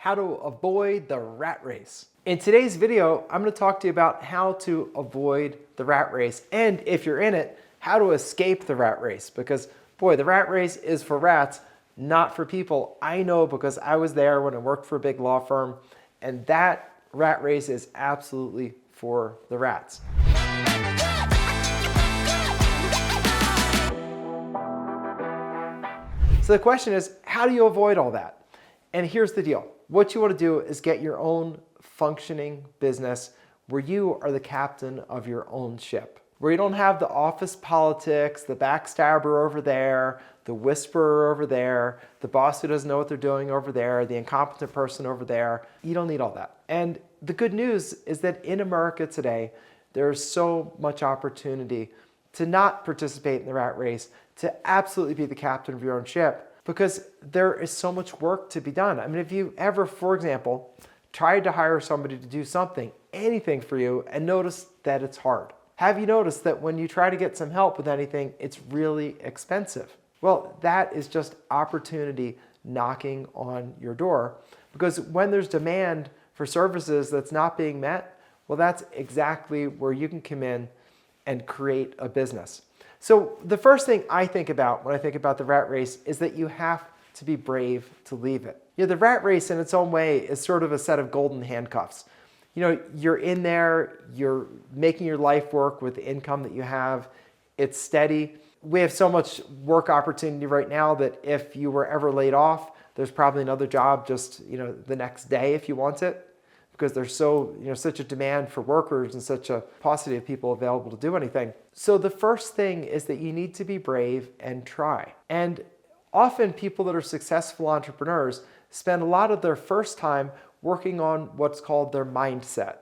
how to avoid the rat race. In today's video, I'm going to talk to you about how to avoid the rat race, and if you're in it, how to escape the rat race. Because boy, the rat race is for rats, not for people. I know because I was there when I worked for a big law firm, and that rat race is absolutely for the rats. So the question is, how do you avoid all that? And here's the deal. What you want to do is get your own functioning business where you are the captain of your own ship, where you don't have the office politics, the backstabber over there, the whisperer over there, the boss who doesn't know what they're doing over there, the incompetent person over there. You don't need all that. And the good news is that in America today, there's so much opportunity to not participate in the rat race, to absolutely be the captain of your own ship, because there is so much work to be done. I mean, if you ever, for example, tried to hire somebody to do something, anything for you, and noticed that it's hard. Have you noticed that when you try to get some help with anything, it's really expensive? Well, that is just opportunity knocking on your door, because when there's demand for services that's not being met, well, that's exactly where you can come in and create a business. So the first thing I think about when I think about the rat race is that you have to be brave to leave it. You know, the rat race in its own way is sort of a set of golden handcuffs. You know, you're in there, you're making your life work with the income that you have. It's steady. We have so much work opportunity right now that if you were ever laid off, there's probably another job just, the next day if you want it, because there's such a demand for workers and such a paucity of people available to do anything. So the first thing is that you need to be brave and try. And often people that are successful entrepreneurs spend a lot of their first time working on what's called their mindset.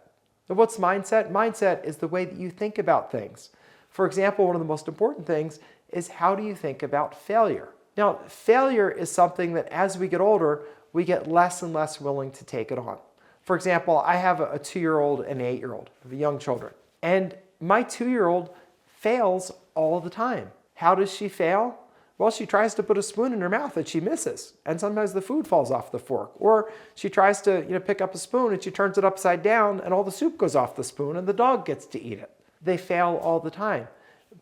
And what's mindset? Mindset is the way that you think about things. For example, one of the most important things is how do you think about failure? Now, failure is something that as we get older, we get less and less willing to take it on. For example, I have a 2-year-old and an 8-year-old, young children. And my 2-year-old fails all the time. How does she fail? Well, she tries to put a spoon in her mouth and she misses. And sometimes the food falls off the fork. Or she tries to pick up a spoon and she turns it upside down and all the soup goes off the spoon and the dog gets to eat it. They fail all the time.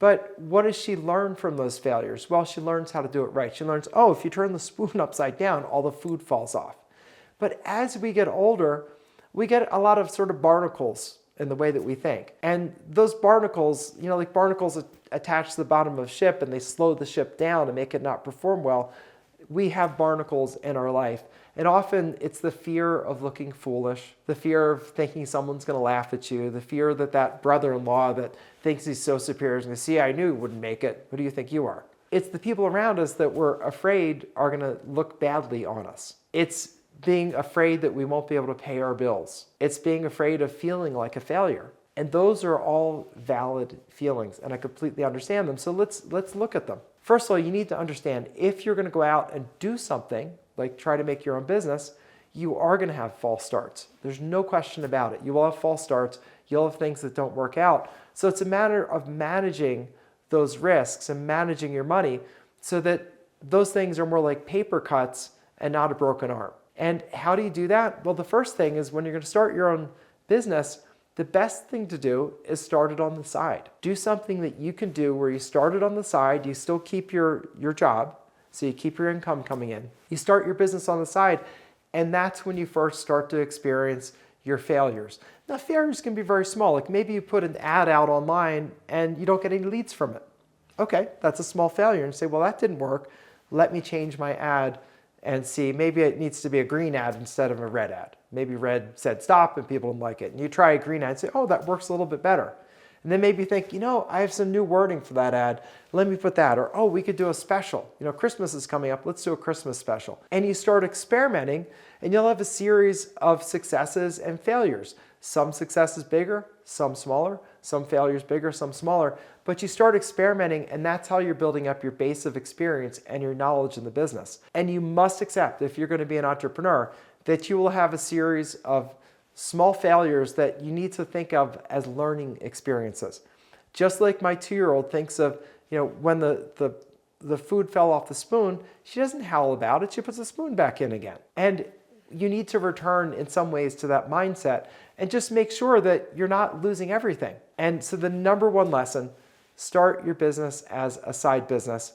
But what does she learn from those failures? Well, she learns how to do it right. She learns, oh, if you turn the spoon upside down, all the food falls off. But as we get older, we get a lot of sort of barnacles in the way that we think. And those barnacles, like barnacles attach to the bottom of a ship and they slow the ship down and make it not perform well. We have barnacles in our life. And often it's the fear of looking foolish, the fear of thinking someone's going to laugh at you, the fear that brother-in-law that thinks he's so superior is going to see, I knew you wouldn't make it. Who do you think you are? It's the people around us that we're afraid are going to look badly on us. It's being afraid that we won't be able to pay our bills. It's being afraid of feeling like a failure. And those are all valid feelings, and I completely understand them. So let's look at them. First of all, you need to understand if you're going to go out and do something, like try to make your own business, you are going to have false starts. There's no question about it. You will have false starts. You'll have things that don't work out. So it's a matter of managing those risks and managing your money so that those things are more like paper cuts and not a broken arm. And how do you do that? Well, the first thing is when you're going to start your own business, the best thing to do is start it on the side. Do something that you can do where you start it on the side, you still keep your job, so you keep your income coming in. You start your business on the side, and that's when you first start to experience your failures. Now, failures can be very small. Like maybe you put an ad out online and you don't get any leads from it. Okay, that's a small failure. And say, well, that didn't work. Let me change my ad and see, maybe it needs to be a green ad instead of a red ad. Maybe red said stop and people didn't like it. And you try a green ad and say, oh, that works a little bit better. And then maybe you think, I have some new wording for that ad. Let me put that. Or, oh, we could do a special. Christmas is coming up. Let's do a Christmas special. And you start experimenting and you'll have a series of successes and failures. Some successes bigger, some smaller, some failures bigger, some smaller. But you start experimenting and that's how you're building up your base of experience and your knowledge in the business. And you must accept, if you're going to be an entrepreneur, that you will have a series of small failures that you need to think of as learning experiences. Just like my 2-year-old thinks of, when the food fell off the spoon, she doesn't howl about it, she puts the spoon back in again. And you need to return in some ways to that mindset and just make sure that you're not losing everything. And so the number one lesson, start your business as a side business.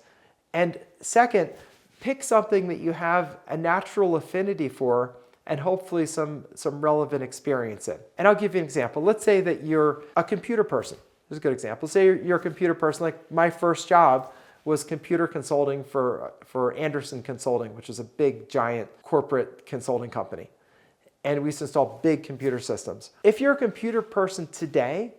And second, pick something that you have a natural affinity for and hopefully some relevant experience in. And I'll give you an example. Let's say that you're a computer person. Here's a good example. Say you're a computer person. Like my first job was computer consulting for Anderson Consulting, which is a big, giant corporate consulting company. And we used to install big computer systems. If you're a computer person today,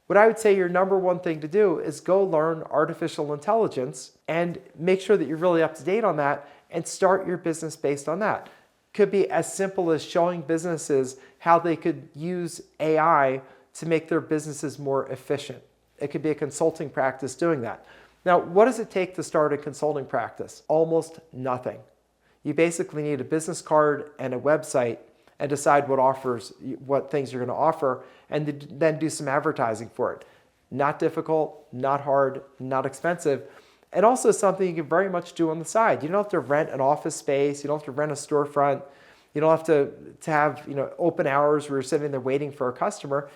what I would say your number one thing to do is go learn artificial intelligence and make sure that you're really up to date on that and start your business based on that. Could be as simple as showing businesses how they could use AI to make their businesses more efficient. It could be a consulting practice doing that. Now, what does it take to start a consulting practice? Almost nothing. You basically need a business card and a website and decide what things you're going to offer, and then do some advertising for it. Not difficult, not hard, not expensive, and also something you can very much do on the side. You don't have to rent an office space. You don't have to rent a storefront. You don't have to have open hours where you're sitting there waiting for a customer.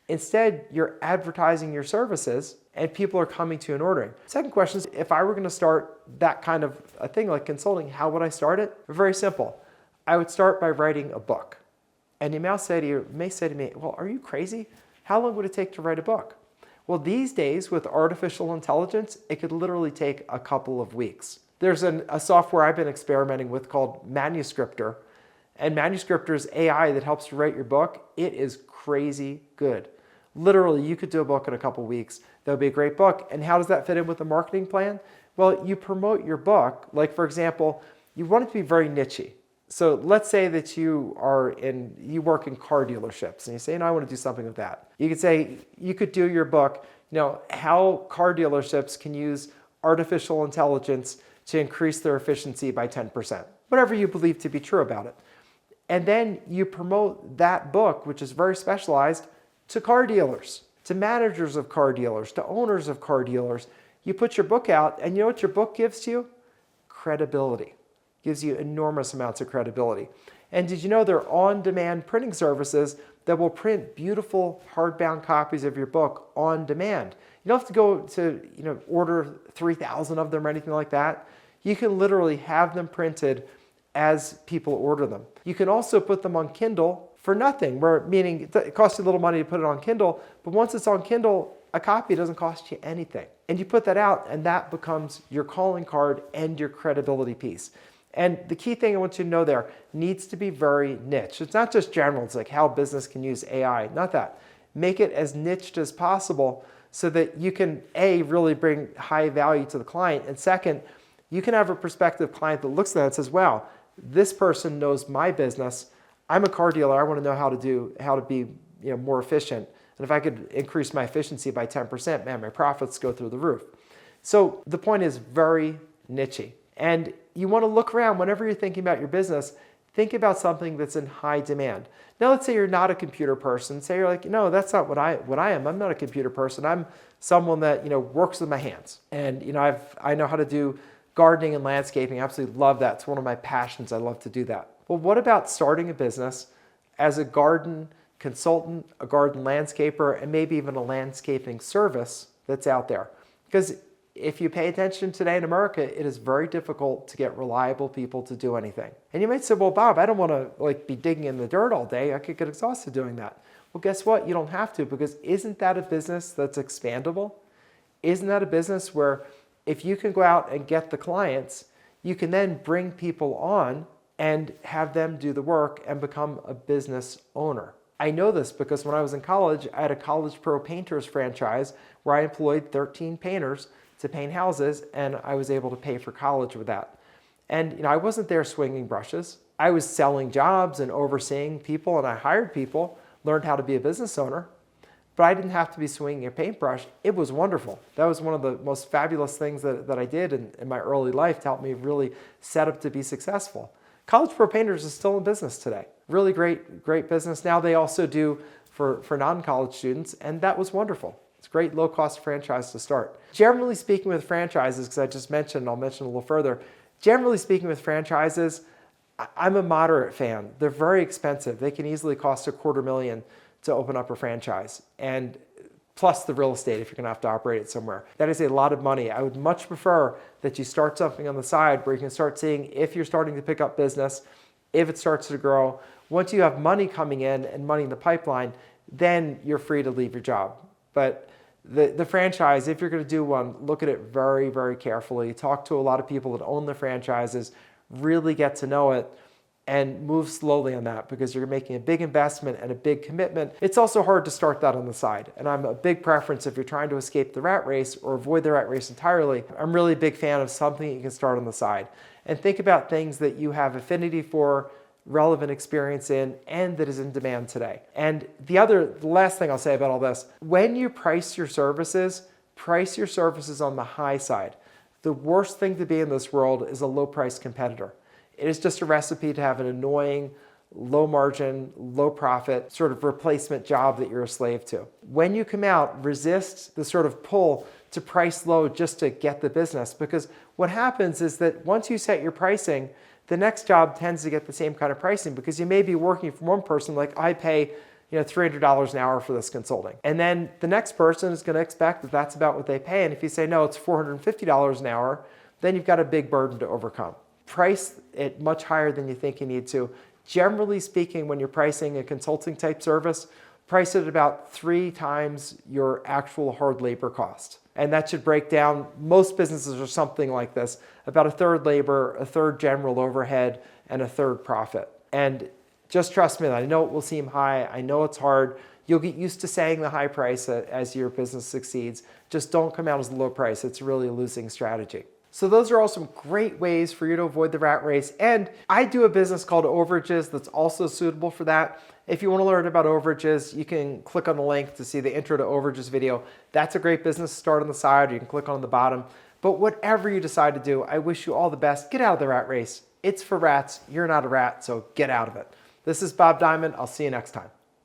Instead, you're advertising your services and people are coming to you and ordering. Second question is, if I were going to start that kind of a thing like consulting, how would I start it? Very simple. I would start by writing a book. And you may say to me, well, are you crazy? How long would it take to write a book? Well, these days with artificial intelligence, it could literally take a couple of weeks. There's a software I've been experimenting with called Manuscriptor. And Manuscriptor is AI that helps you write your book. It is crazy good. Literally, you could do a book in a couple of weeks. That would be a great book. And how does that fit in with the marketing plan? Well, you promote your book. Like, for example, you want it to be very niche-y. So let's say that you work in car dealerships and you say, I want to do something with that. You could say, you could do your book, how car dealerships can use artificial intelligence to increase their efficiency by 10%, whatever you believe to be true about it. And then you promote that book, which is very specialized, to car dealers, to managers of car dealers, to owners of car dealers. You put your book out, and you know what your book gives to you? Credibility. Gives you enormous amounts of credibility. And did you know there are on-demand printing services that will print beautiful hardbound copies of your book on demand? You don't have to go to order 3,000 of them or anything like that. You can literally have them printed as people order them. You can also put them on Kindle for nothing, meaning it costs you a little money to put it on Kindle, but once it's on Kindle, a copy doesn't cost you anything. And you put that out, and that becomes your calling card and your credibility piece. And the key thing I want you to know there needs to be very niche. It's not just general. It's like how business can use AI. Not that. Make it as niched as possible so that you can, A, really bring high value to the client. And second, you can have a prospective client that looks at that and says, wow, this person knows my business. I'm a car dealer. I want to know how to be more efficient. And if I could increase my efficiency by 10%, man, my profits go through the roof. So the point is very niche-y. And you want to look around whenever you're thinking about your business, think about something that's in high demand. Now, let's say you're not a computer person. Say you're like, no, that's not what I am. I'm not a computer person. I'm someone that works with my hands. And I know how to do gardening and landscaping. I absolutely love that. It's one of my passions. I love to do that. Well, what about starting a business as a garden consultant, a garden landscaper, and maybe even a landscaping service that's out there? Because if you pay attention today in America, it is very difficult to get reliable people to do anything. And you might say, well, Bob, I don't want to be digging in the dirt all day. I could get exhausted doing that. Well, guess what? You don't have to, because isn't that a business that's expandable? Isn't that a business where if you can go out and get the clients, you can then bring people on and have them do the work and become a business owner? I know this because when I was in college, I had a College Pro Painters franchise where I employed 13 painters to paint houses, and I was able to pay for college with that. And I wasn't there swinging brushes. I was selling jobs and overseeing people, and I hired people, learned how to be a business owner, but I didn't have to be swinging a paintbrush. It was wonderful. That was one of the most fabulous things that I did in my early life to help me really set up to be successful. College Pro Painters is still in business today. Really great business. Now they also do for non-college students, and that was wonderful. It's a great low-cost franchise to start. Generally speaking with franchises, because I just mentioned, I'll mention a little further, generally speaking with franchises, I'm a moderate fan. They're very expensive. They can easily cost $250,000 to open up a franchise, and plus the real estate if you're going to have to operate it somewhere. That is a lot of money. I would much prefer that you start something on the side where you can start seeing if you're starting to pick up business, if it starts to grow. Once you have money coming in and money in the pipeline, then you're free to leave your job. But the franchise, if you're going to do one, look at it very, very carefully. Talk to a lot of people that own the franchises, really get to know it, and move slowly on that because you're making a big investment and a big commitment. It's also hard to start that on the side. And I'm a big preference if you're trying to escape the rat race or avoid the rat race entirely. I'm really a big fan of something you can start on the side. And think about things that you have affinity for, relevant experience in, and that is in demand today. And the last thing I'll say about all this, when you price your services on the high side. The worst thing to be in this world is a low price competitor. It is just a recipe to have an annoying, low margin, low profit sort of replacement job that you're a slave to. When you come out, resist the sort of pull to price low just to get the business, because what happens is that once you set your pricing, the next job tends to get the same kind of pricing because you may be working for one person like I pay $300 an hour for this consulting. And then the next person is going to expect that that's about what they pay. And if you say, no, it's $450 an hour, then you've got a big burden to overcome. Price it much higher than you think you need to. Generally speaking, when you're pricing a consulting type service, price it at about 3 times your actual hard labor cost. And that should break down, most businesses are something like this, about 1/3 labor, 1/3 general overhead, and 1/3 profit. And just trust me, I know it will seem high, I know it's hard. You'll get used to saying the high price as your business succeeds. Just don't come out as the low price. It's really a losing strategy. So those are all some great ways for you to avoid the rat race. And I do a business called Overages that's also suitable for that. If you want to learn about Overages, you can click on the link to see the intro to Overages video. That's a great business to start on the side, or you can click on the bottom. But whatever you decide to do, I wish you all the best. Get out of the rat race. It's for rats. You're not a rat, so get out of it. This is Bob Diamond. I'll see you next time.